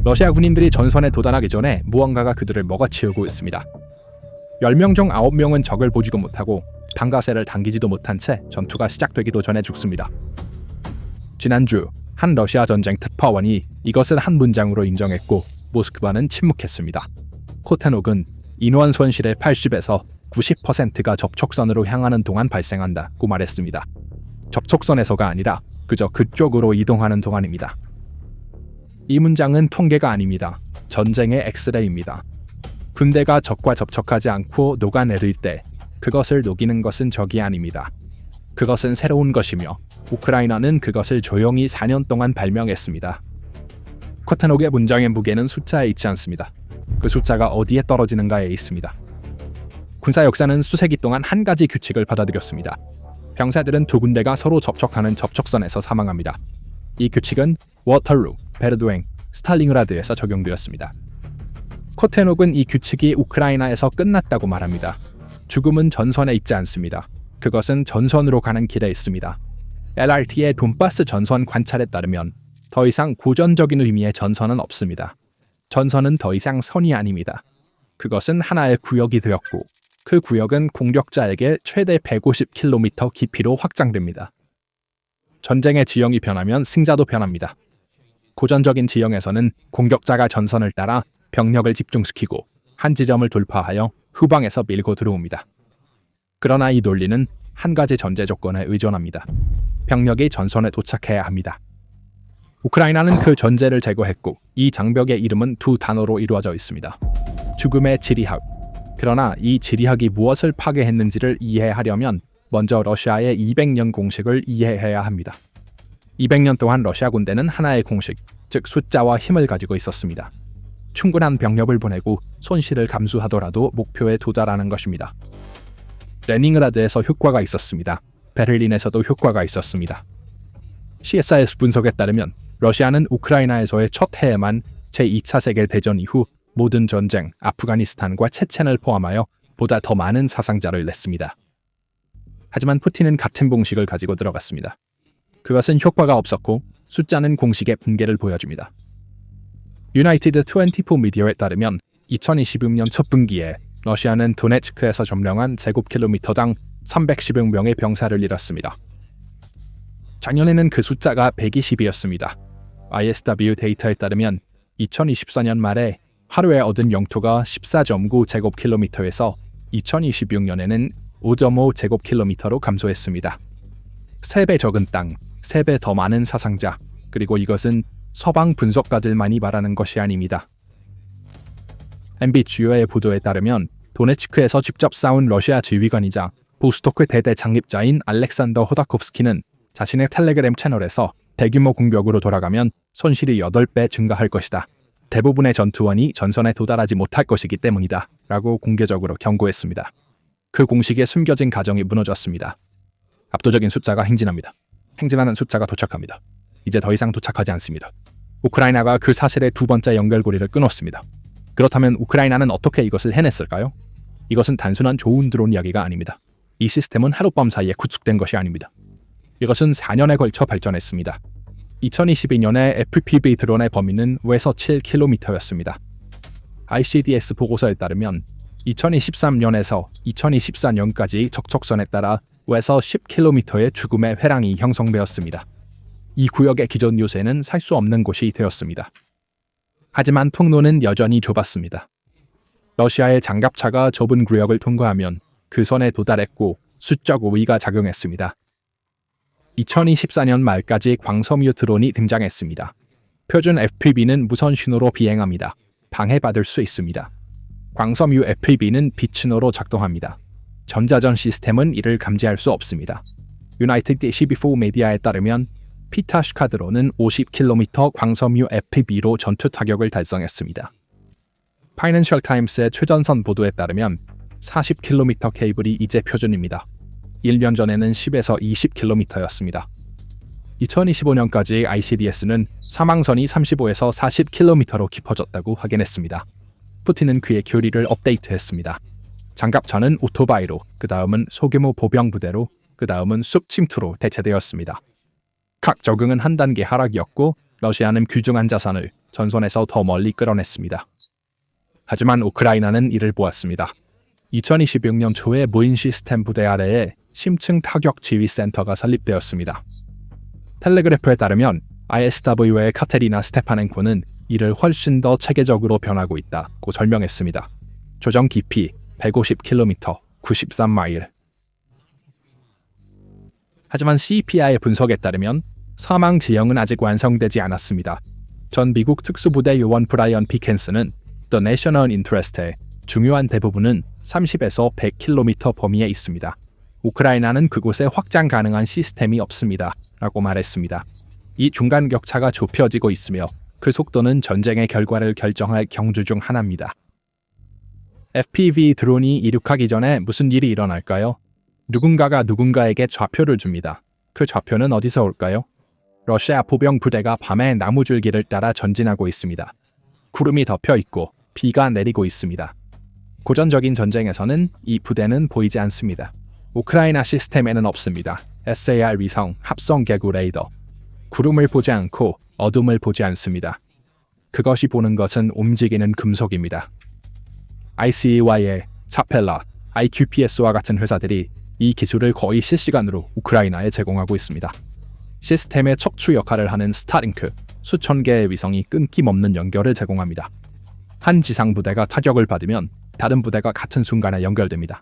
러시아 군인들이 전선에 도달하기 전에 무언가가 그들을 먹어치우고 있습니다. 10명 중 9명은 적을 보지도 못하고 방가쇠를 당기지도 못한 채 전투가 시작되기도 전에 죽습니다. 지난주 한 러시아 전쟁 특파원이 이것을 한 문장으로 인정했고 모스크바는 침묵했습니다. 코테녹은 인원 손실의 80에서 90%가 접촉선으로 향하는 동안 발생한다고 말했습니다. 접촉선에서가 아니라 그저 그쪽으로 이동하는 동안입니다. 이 문장은 통계가 아닙니다. 전쟁의 엑스레이입니다. 군대가 적과 접촉하지 않고 녹아내릴 때 그것을 녹이는 것은 적이 아닙니다. 그것은 새로운 것이며 우크라이나는 그것을 조용히 4년 동안 발명했습니다. 코테녹의 문장의 무게는 숫자에 있지 않습니다. 그 숫자가 어디에 떨어지는가에 있습니다. 군사 역사는 수세기 동안 한 가지 규칙을 받아들였습니다. 병사들은 두 군대가 서로 접촉하는 접촉선에서 사망합니다. 이 규칙은 워터루, 베르도행, 스탈링그라드에서 적용되었습니다. 코테녹은 이 규칙이 우크라이나에서 끝났다고 말합니다. 죽음은 전선에 있지 않습니다. 그것은 전선으로 가는 길에 있습니다. LRT의 돈바스 전선 관찰에 따르면 더 이상 고전적인 의미의 전선은 없습니다. 전선은 더 이상 선이 아닙니다. 그것은 하나의 구역이 되었고 그 구역은 공격자에게 최대 150km 깊이로 확장됩니다. 전쟁의 지형이 변하면 승자도 변합니다. 고전적인 지형에서는 공격자가 전선을 따라 병력을 집중시키고 한 지점을 돌파하여 후방에서 밀고 들어옵니다. 그러나 이 논리는 한 가지 전제 조건에 의존합니다. 병력이 전선에 도착해야 합니다. 우크라이나는 그 전제를 제거했고 이 장벽의 이름은 두 단어로 이루어져 있습니다. 죽음의 지리학. 그러나 이 지리학이 무엇을 파괴했는지를 이해하려면 먼저 러시아의 200년 공식을 이해해야 합니다. 200년 동안 러시아 군대는 하나의 공식, 즉 숫자와 힘을 가지고 있었습니다. 충분한 병력을 보내고 손실을 감수하더라도 목표에 도달하는 것입니다. 레닌그라드에서 효과가 있었습니다. 베를린에서도 효과가 있었습니다. CSIS 분석에 따르면 러시아는 우크라이나에서의 첫 해에만 제2차 세계대전 이후 모든 전쟁, 아프가니스탄과 체첸을 포함하여 보다 더 많은 사상자를 냈습니다. 하지만 푸틴은 같은 공식을 가지고 들어갔습니다. 그것은 효과가 없었고 숫자는 공식의 붕괴를 보여줍니다. 유나이티드 24 미디어에 따르면 2026년 첫 분기에 러시아는 도네츠크에서 점령한 제곱킬로미터당 310명의 병사를 잃었습니다. 작년에는 그 숫자가 120이었습니다. ISW 데이터에 따르면 2024년 말에 하루에 얻은 영토가 14.9 제곱킬로미터에서 2026년에는 5.5 제곱킬로미터로 감소했습니다. 3배 적은 땅, 3배 더 많은 사상자, 그리고 이것은 서방 분석가들만이 말하는 것이 아닙니다. MB 주요의 보도에 따르면 도네츠크에서 직접 싸운 러시아 지휘관이자 보스토크 대대 창립자인 알렉산더 호다코프스키는 자신의 텔레그램 채널에서 대규모 공격으로 돌아가면 손실이 8배 증가할 것이다. 대부분의 전투원이 전선에 도달하지 못할 것이기 때문이다. 라고 공개적으로 경고했습니다. 그 공식에 숨겨진 가정이 무너졌습니다. 압도적인 숫자가 행진합니다. 행진하는 숫자가 도착합니다. 이제 더 이상 도착하지 않습니다. 우크라이나가 그 사실의 두 번째 연결고리를 끊었습니다. 그렇다면 우크라이나는 어떻게 이것을 해냈을까요? 이것은 단순한 좋은 드론 이야기가 아닙니다. 이 시스템은 하룻밤 사이에 구축된 것이 아닙니다. 이것은 4년에 걸쳐 발전했습니다. 2022년에 FPV 드론의 범위는 외서 7km였습니다. ICDS 보고서에 따르면 2023년에서 2024년까지 적촉선에 따라 외서 10km의 죽음의 회랑이 형성되었습니다. 이 구역의 기존 요새는 살 수 없는 곳이 되었습니다. 하지만 통로는 여전히 좁았습니다. 러시아의 장갑차가 좁은 구역을 통과하면 그 선에 도달했고 수적 우위가 작용했습니다. 2024년 말까지 광섬유 드론이 등장했습니다. 표준 FPV는 무선 신호로 비행합니다. 방해받을 수 있습니다. 광섬유 FPV는 빛신호로 작동합니다. 전자전 시스템은 이를 감지할 수 없습니다. 유나이티드 24 미디어에 따르면 피타슈카 드론은 50km 광섬유 FPV로 전투 타격을 달성했습니다. 파이낸셜 타임스의 최전선 보도에 따르면 40km 케이블이 이제 표준입니다. 1년 전에는 10에서 20km였습니다. 2025년까지 ICDS는 사망선이 35에서 40km로 깊어졌다고 확인했습니다. 푸틴은 그의 교리를 업데이트했습니다. 장갑차는 오토바이로, 그 다음은 소규모 보병 부대로, 그 다음은 숲 침투로 대체되었습니다. 각 적응은 한 단계 하락이었고 러시아는 귀중한 자산을 전선에서 더 멀리 끌어냈습니다. 하지만 우크라이나는 이를 보았습니다. 2026년 초에 무인 시스템 부대 아래에 심층 타격 지휘 센터가 설립되었습니다. 텔레그래프에 따르면 ISW의 카테리나 스테파넨코는 이를 훨씬 더 체계적으로 변하고 있다고 설명했습니다. 조정 깊이 150km, 93마일. 하지만 CPI의 분석에 따르면 사망 지형은 아직 완성되지 않았습니다. 전 미국 특수부대 요원 브라이언 피켄스는 The National Interest의 중요한 대부분은 30에서 100km 범위에 있습니다. 우크라이나는 그곳에 확장 가능한 시스템이 없습니다. 라고 말했습니다. 이 중간 격차가 좁혀지고 있으며 그 속도는 전쟁의 결과를 결정할 경주 중 하나입니다. FPV 드론이 이륙하기 전에 무슨 일이 일어날까요? 누군가가 누군가에게 좌표를 줍니다. 그 좌표는 어디서 올까요? 러시아 포병 부대가 밤에 나무줄기를 따라 전진하고 있습니다. 구름이 덮여 있고 비가 내리고 있습니다. 고전적인 전쟁에서는 이 부대는 보이지 않습니다. 우크라이나 시스템에는 없습니다. SAR 위성 합성 개구 레이더. 구름을 보지 않고 어둠을 보지 않습니다. 그것이 보는 것은 움직이는 금속입니다. ICEY의 차펠라, IQPS와 같은 회사들이 이 기술을 거의 실시간으로 우크라이나에 제공하고 있습니다. 시스템의 척추 역할을 하는 스타링크, 수천 개의 위성이 끊김없는 연결을 제공합니다. 한 지상 부대가 타격을 받으면 다른 부대가 같은 순간에 연결됩니다.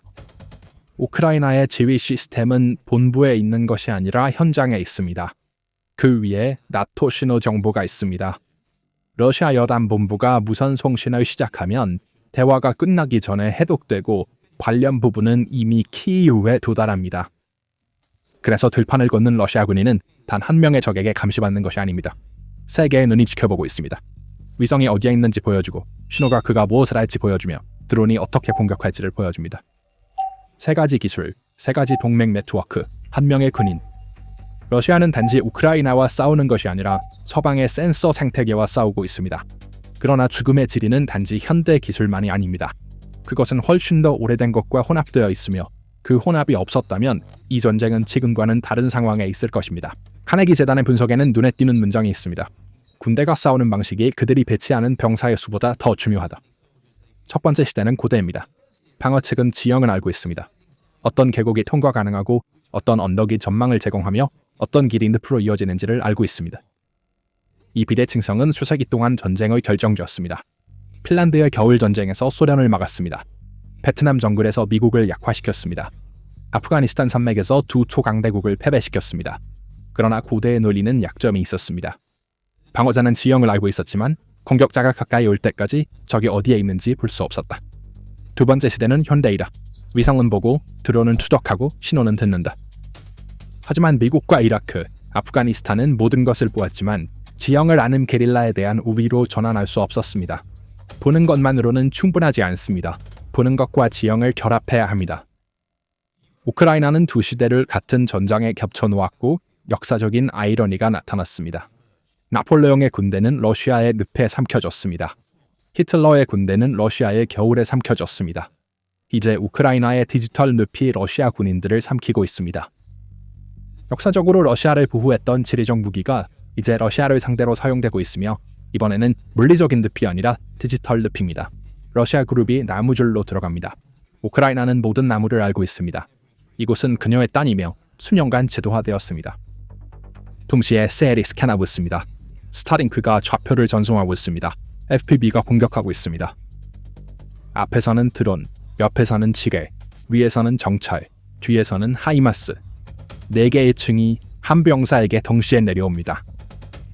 우크라이나의 지휘 시스템은 본부에 있는 것이 아니라 현장에 있습니다. 그 위에 나토 신호 정보가 있습니다. 러시아 여단 본부가 무선 송신을 시작하면 대화가 끝나기 전에 해독되고 관련 부분은 이미 키이우에 도달합니다. 그래서 들판을 걷는 러시아 군인은 단 한 명의 적에게 감시받는 것이 아닙니다. 세계의 눈이 지켜보고 있습니다. 위성이 어디에 있는지 보여주고 신호가 그가 무엇을 할지 보여주며 드론이 어떻게 공격할지를 보여줍니다. 세 가지 기술, 세 가지 동맹 네트워크, 한 명의 군인. 러시아는 단지 우크라이나와 싸우는 것이 아니라 서방의 센서 생태계와 싸우고 있습니다. 그러나 죽음의 지리는 단지 현대 기술만이 아닙니다. 그것은 훨씬 더 오래된 것과 혼합되어 있으며 그 혼합이 없었다면 이 전쟁은 지금과는 다른 상황에 있을 것입니다. 카네기 재단의 분석에는 눈에 띄는 문장이 있습니다. 군대가 싸우는 방식이 그들이 배치하는 병사의 수보다 더 중요하다. 첫 번째 시대는 고대입니다. 방어 측은 지형을 알고 있습니다. 어떤 계곡이 통과 가능하고 어떤 언덕이 전망을 제공하며 어떤 길이 늪으로 이어지는지를 알고 있습니다. 이 비대칭성은 수세기 동안 전쟁의 결정지였습니다. 핀란드의 겨울 전쟁에서 소련을 막았습니다. 베트남 정글에서 미국을 약화시켰습니다. 아프가니스탄 산맥에서 두 초강대국을 패배시켰습니다. 그러나 고대의 논리는 약점이 있었습니다. 방어자는 지형을 알고 있었지만 공격자가 가까이 올 때까지 적이 어디에 있는지 볼 수 없었다. 두 번째 시대는 현대이다. 위성은 보고 드론은 추적하고 신호는 듣는다. 하지만 미국과 이라크, 아프가니스탄은 모든 것을 보았지만 지형을 아는 게릴라에 대한 우위로 전환할 수 없었습니다. 보는 것만으로는 충분하지 않습니다. 보는 것과 지형을 결합해야 합니다. 우크라이나는 두 시대를 같은 전장에 겹쳐놓았고 역사적인 아이러니가 나타났습니다. 나폴레옹의 군대는 러시아의 늪에 삼켜졌습니다. 히틀러의 군대는 러시아의 겨울에 삼켜졌습니다. 이제 우크라이나의 디지털 늪이 러시아 군인들을 삼키고 있습니다. 역사적으로 러시아를 보호했던 지리적 무기가 이제 러시아를 상대로 사용되고 있으며 이번에는 물리적인 늪이 아니라 디지털 늪입니다. 러시아 그룹이 나무줄로 들어갑니다. 우크라이나는 모든 나무를 알고 있습니다. 이곳은 그녀의 땅이며 수년간 제도화되었습니다. 동시에 셀이 스캔하고 있습니다. 스타링크가 좌표를 전송하고 있습니다. FPV가 공격하고 있습니다. 앞에서는 드론, 옆에서는 지뢰, 위에서는 정찰, 뒤에서는 하이마스. 4개의 층이 한 병사에게 동시에 내려옵니다.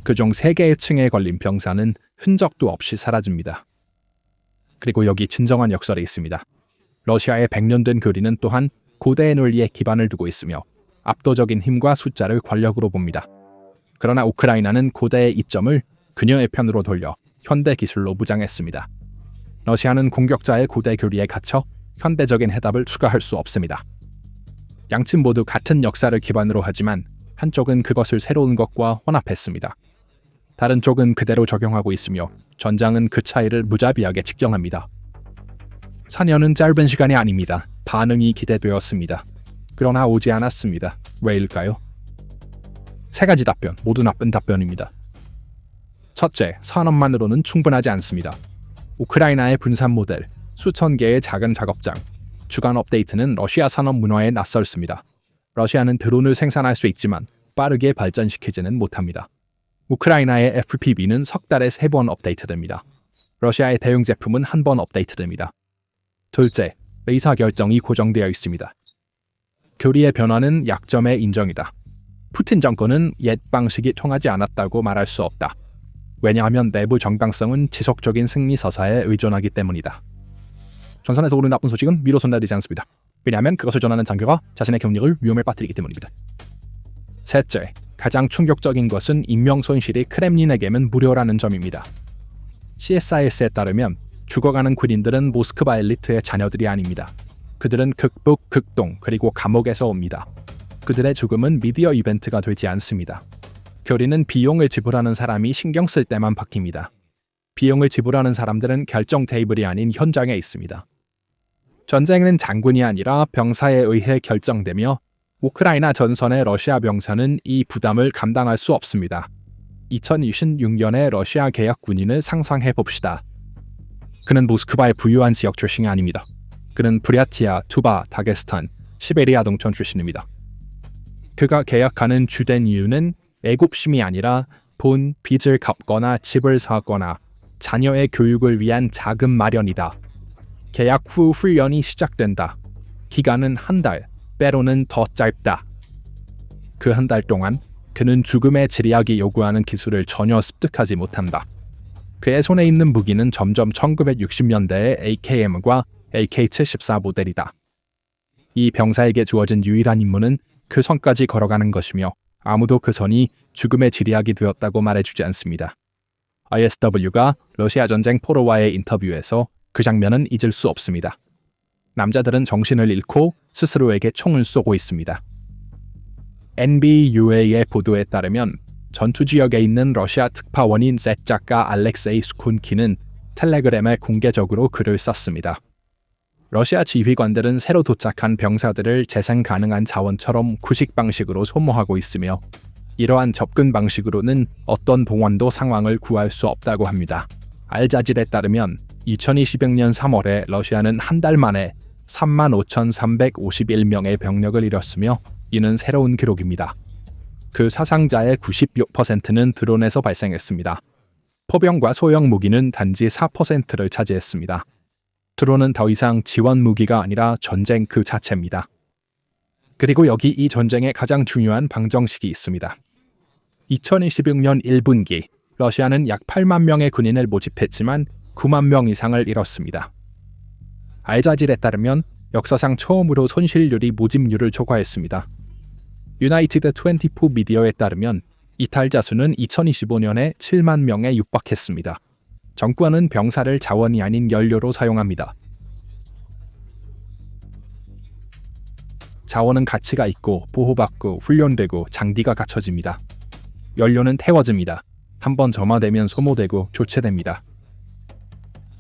그중 3개의 층에 걸린 병사는 흔적도 없이 사라집니다. 그리고 여기 진정한 역설이 있습니다. 러시아의 100년 된 교리는 또한 고대의 논리에 기반을 두고 있으며 압도적인 힘과 숫자를 권력으로 봅니다. 그러나 우크라이나는 고대의 이점을 그녀의 편으로 돌려 현대 기술로 무장했습니다. 러시아는 공격자의 고대 교리에 갇혀 현대적인 해답을 추가할 수 없습니다. 양측 모두 같은 역사를 기반으로 하지만 한쪽은 그것을 새로운 것과 혼합했습니다. 다른 쪽은 그대로 적용하고 있으며 전장은 그 차이를 무자비하게 측정합니다. 4년은 짧은 시간이 아닙니다. 반응이 기대되었습니다. 그러나 오지 않았습니다. 왜일까요? 3가지 답변, 모두 나쁜 답변입니다. 첫째, 산업만으로는 충분하지 않습니다. 우크라이나의 분산 모델, 수천 개의 작은 작업장, 주간 업데이트는 러시아 산업 문화에 낯설습니다. 러시아는 드론을 생산할 수 있지만 빠르게 발전시키지는 못합니다. 우크라이나의 FPV는 석 달에 3번 업데이트됩니다. 러시아의 대응 제품은 한 번 업데이트됩니다. 둘째, 의사결정이 고정되어 있습니다. 교리의 변화는 약점의 인정이다. 푸틴 정권은 옛 방식이 통하지 않았다고 말할 수 없다. 왜냐하면 내부 정당성은 지속적인 승리 서사에 의존하기 때문이다. 전선에서 오는 나쁜 소식은 위로 전달되지 않습니다. 왜냐하면 그것을 전하는 장교가 자신의 경력을 위험에 빠뜨리기 때문입니다. 셋째, 가장 충격적인 것은 인명 손실이 크렘린에게는 무료라는 점입니다. CSIS에 따르면 죽어가는 군인들은 모스크바 엘리트의 자녀들이 아닙니다. 그들은 극북, 극동, 그리고 감옥에서 옵니다. 그들의 죽음은 미디어 이벤트가 되지 않습니다. 교리는 비용을 지불하는 사람이 신경 쓸 때만 바뀝니다. 비용을 지불하는 사람들은 결정 테이블이 아닌 현장에 있습니다. 전쟁은 장군이 아니라 병사에 의해 결정되며 우크라이나 전선의 러시아 병사는 이 부담을 감당할 수 없습니다. 2026년의 러시아 계약 군인을 상상해 봅시다. 그는 모스크바의 부유한 지역 출신이 아닙니다. 그는 브리아티아, 투바, 다게스탄, 시베리아 동촌 출신입니다. 그가 계약하는 주된 이유는 애국심이 아니라 돈, 빚을 갚거나 집을 사거나 자녀의 교육을 위한 자금 마련이다. 계약 후 훈련이 시작된다. 기간은 한 달, 때로는 더 짧다. 그 한 달 동안 그는 죽음의 지리학이 요구하는 기술을 전혀 습득하지 못한다. 그의 손에 있는 무기는 점점 1960년대의 AKM과 AK-74 모델이다. 이 병사에게 주어진 유일한 임무는 그 선까지 걸어가는 것이며 아무도 그 선이 죽음의 지리학이 되었다고 말해주지 않습니다. ISW가 러시아 전쟁 포로와의 인터뷰에서 그 장면은 잊을 수 없습니다. 남자들은 정신을 잃고 스스로에게 총을 쏘고 있습니다. NBUA의 보도에 따르면 전투 지역에 있는 러시아 특파원인 셋 작가 알렉세이 스콘키는 텔레그램에 공개적으로 글을 썼습니다. 러시아 지휘관들은 새로 도착한 병사들을 재생 가능한 자원처럼 구식 방식으로 소모하고 있으며 이러한 접근 방식으로는 어떤 봉헌도 상황을 구할 수 없다고 합니다. 알자질에 따르면 2020년 3월에 러시아는 한 달 만에 35,351명의 병력을 잃었으며 이는 새로운 기록입니다. 그 사상자의 96%는 드론에서 발생했습니다. 포병과 소형 무기는 단지 4%를 차지했습니다. 드론은 더 이상 지원 무기가 아니라 전쟁 그 자체입니다. 그리고 여기 이 전쟁의 가장 중요한 방정식이 있습니다. 2026년 1분기 러시아는 약 8만 명의 군인을 모집했지만 9만 명 이상을 잃었습니다. 알자질에 따르면 역사상 처음으로 손실률이 모집률을 초과했습니다. 유나이티드 24 미디어에 따르면 이탈자 수는 2025년에 7만 명에 육박했습니다. 정권은 병사를 자원이 아닌 연료로 사용합니다. 자원은 가치가 있고 보호받고 훈련되고 장비가 갖춰집니다. 연료는 태워집니다. 한번 점화되면 소모되고 교체됩니다.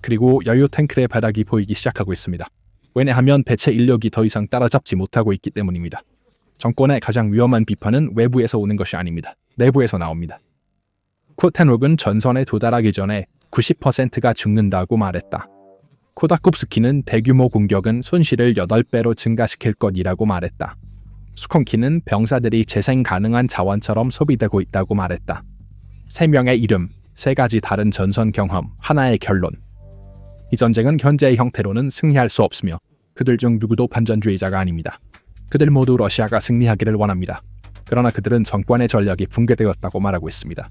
그리고 연료 탱크의 바닥이 보이기 시작하고 있습니다. 왜냐하면 대체 인력이 더 이상 따라잡지 못하고 있기 때문입니다. 정권의 가장 위험한 비판은 외부에서 오는 것이 아닙니다. 내부에서 나옵니다. 코텐록은 전선에 도달하기 전에 90%가 죽는다고 말했다. 코다쿰스키는 대규모 공격은 손실을 8배로 증가시킬 것이라고 말했다. 수콘키는 병사들이 재생 가능한 자원처럼 소비되고 있다고 말했다. 3명의 이름, 3가지 다른 전선 경험, 하나의 결론. 이 전쟁은 현재의 형태로는 승리할 수 없으며 그들 중 누구도 반전주의자가 아닙니다. 그들 모두 러시아가 승리하기를 원합니다. 그러나 그들은 정권의 전략이 붕괴되었다고 말하고 있습니다.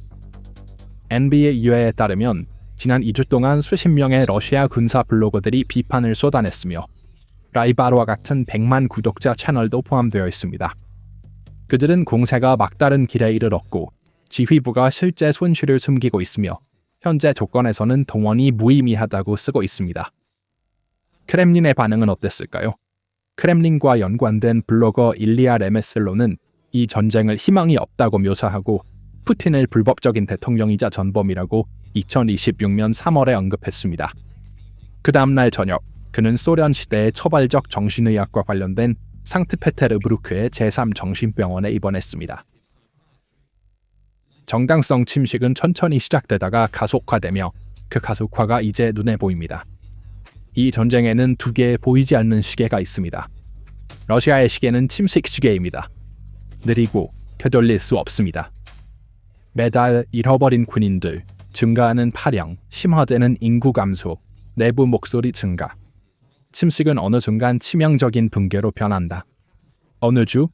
NBA 유해에 따르면 지난 2주 동안 수십 명의 러시아 군사 블로거들이 비판을 쏟아냈으며 라이바르와 같은 100만 구독자 채널도 포함되어 있습니다. 그들은 공세가 막다른 길에 이르렀고 지휘부가 실제 손실을 숨기고 있으며 현재 조건에서는 동원이 무의미하다고 쓰고 있습니다. 크렘린의 반응은 어땠을까요? 크렘린과 연관된 블로거 일리아 레메슬로는 이 전쟁을 희망이 없다고 묘사하고 푸틴을 불법적인 대통령이자 전범이라고 2026년 3월에 언급했습니다. 그 다음날 저녁, 그는 소련 시대의 초발적 정신의학과 관련된 상트페테르부르크의 제3정신병원에 입원했습니다. 정당성 침식은 천천히 시작되다가 가속화되며 그 가속화가 이제 눈에 보입니다. 이 전쟁에는 두 개의 보이지 않는 시계가 있습니다. 러시아의 시계는 침식 시계입니다. 느리고 되돌릴 수 없습니다. 매달 잃어버린 군인들, 증가하는 파령, 심화되는 인구 감소, 내부 목소리 증가. 침식은 어느 순간 치명적인 붕괴로 변한다. 어느 주,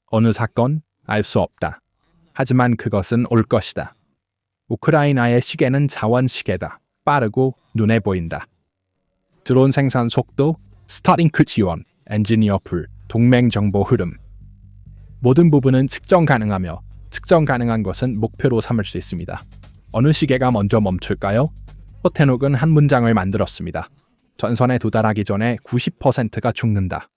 어느 사건, 알 수 없다. 하지만 그것은 올 것이다. 우크라이나의 시계는 자원 시계다. 빠르고 눈에 보인다. 드론 생산 속도, 스타링크 지원, 엔지니어 풀, 동맹 정보 흐름. 모든 부분은 측정 가능하며 측정 가능한 것은 목표로 삼을 수 있습니다. 어느 시계가 먼저 멈출까요? 포테녹은 한 문장을 만들었습니다. 전선에 도달하기 전에 90%가 죽는다.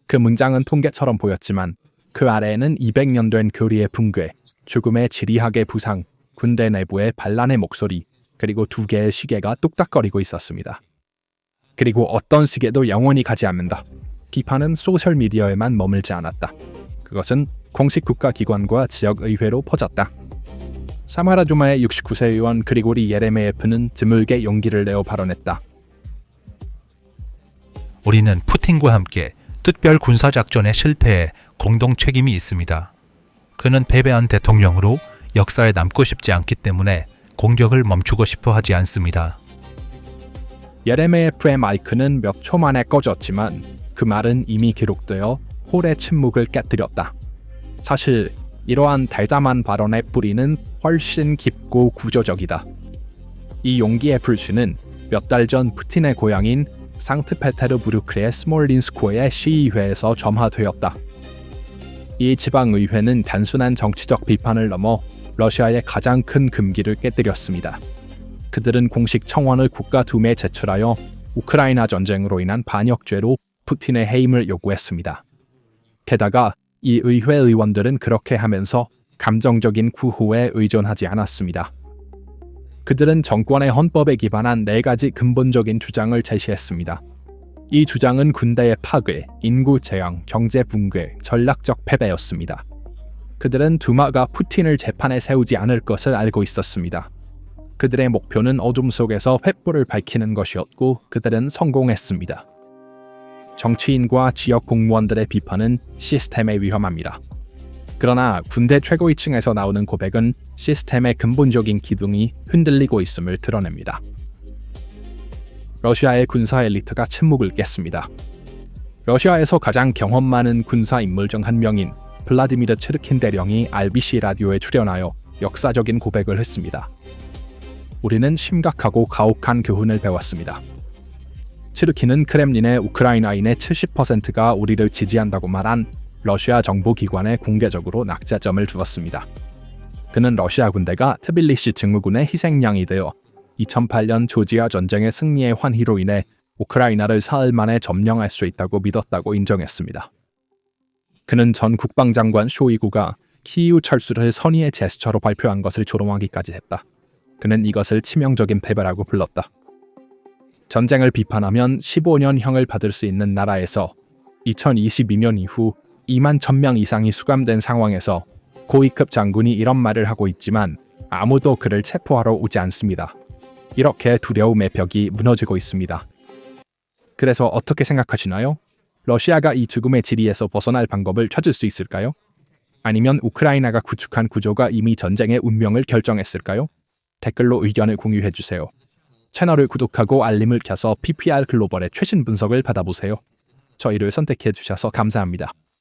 그 문장은 통계처럼 보였지만 그 아래에는 200년 된 교리의 붕괴, 죽음의 지리학의 부상, 군대 내부의 반란의 목소리, 그리고 두 개의 시계가 뚝딱거리고 있었습니다. 그리고 어떤 시계도 영원히 가지 않는다. 비판은 소셜미디어에만 머물지 않았다. 그것은 공식 국가기관과 지역의회로 퍼졌다. 사마라조마의 69세 의원 그리고리 예레메예프는 드물게 용기를 내어 발언했다. 우리는 푸틴과 함께 특별 군사작전의 실패에 공동 책임이 있습니다. 그는 패배한 대통령으로 역사에 남고 싶지 않기 때문에 공격을 멈추고 싶어 하지 않습니다. 예레메예프의 마이크는 몇 초 만에 꺼졌지만 그 말은 이미 기록되어 홀의 침묵을 깨뜨렸다. 사실 이러한 달담한 발언의 뿌리는 훨씬 깊고 구조적이다. 이 용기의 불씨는 몇 달 전 푸틴의 고향인 상트페테르부르크의 스몰린스코의 시의회에서 점화되었다. 이 지방의회는 단순한 정치적 비판을 넘어 러시아의 가장 큰 금기를 깨뜨렸습니다. 그들은 공식 청원을 국가둠에 제출하여 우크라이나 전쟁으로 인한 반역죄로 푸틴의 해임을 요구했습니다. 게다가 이 의회 의원들은 그렇게 하면서 감정적인 구호에 의존하지 않았습니다. 그들은 정권의 헌법에 기반한 4가지 근본적인 주장을 제시했습니다. 이 주장은 군대의 파괴, 인구 재앙, 경제 붕괴, 전략적 패배였습니다. 그들은 두마가 푸틴을 재판에 세우지 않을 것을 알고 있었습니다. 그들의 목표는 어둠 속에서 횃불을 밝히는 것이었고 그들은 성공했습니다. 정치인과 지역 공무원들의 비판은 시스템에 위험합니다. 그러나 군대 최고위층에서 나오는 고백은 시스템의 근본적인 기둥이 흔들리고 있음을 드러냅니다. 러시아의 군사 엘리트가 침묵을 깼습니다. 러시아에서 가장 경험 많은 군사 인물 중 한 명인 블라디미르 츠르킨 대령이 RBC 라디오에 출연하여 역사적인 고백을 했습니다. 우리는 심각하고 가혹한 교훈을 배웠습니다. 츠르킨은 크렘린의 우크라이나인의 70%가 우리를 지지한다고 말한 러시아 정보기관에 공개적으로 낙제점을 주었습니다. 그는 러시아 군대가 트빌리시 증후군의 희생양이 되어 2008년 조지아 전쟁의 승리의 환희로 인해 우크라이나를 사흘 만에 점령할 수 있다고 믿었다고 인정했습니다. 그는 전 국방장관 쇼이구가 키이우 철수를 선의의 제스처로 발표한 것을 조롱하기까지 했다. 그는 이것을 치명적인 패배라고 불렀다. 전쟁을 비판하면 15년형을 받을 수 있는 나라에서 2022년 이후 2만 1000명 이상이 수감된 상황에서 고위급 장군이 이런 말을 하고 있지만 아무도 그를 체포하러 오지 않습니다. 이렇게 두려움의 벽이 무너지고 있습니다. 그래서 어떻게 생각하시나요? 러시아가 이 죽음의 지리에서 벗어날 방법을 찾을 수 있을까요? 아니면 우크라이나가 구축한 구조가 이미 전쟁의 운명을 결정했을까요? 댓글로 의견을 공유해주세요. 채널을 구독하고 알림을 켜서 PPR 글로벌의 최신 분석을 받아보세요. 저희를 선택해주셔서 감사합니다.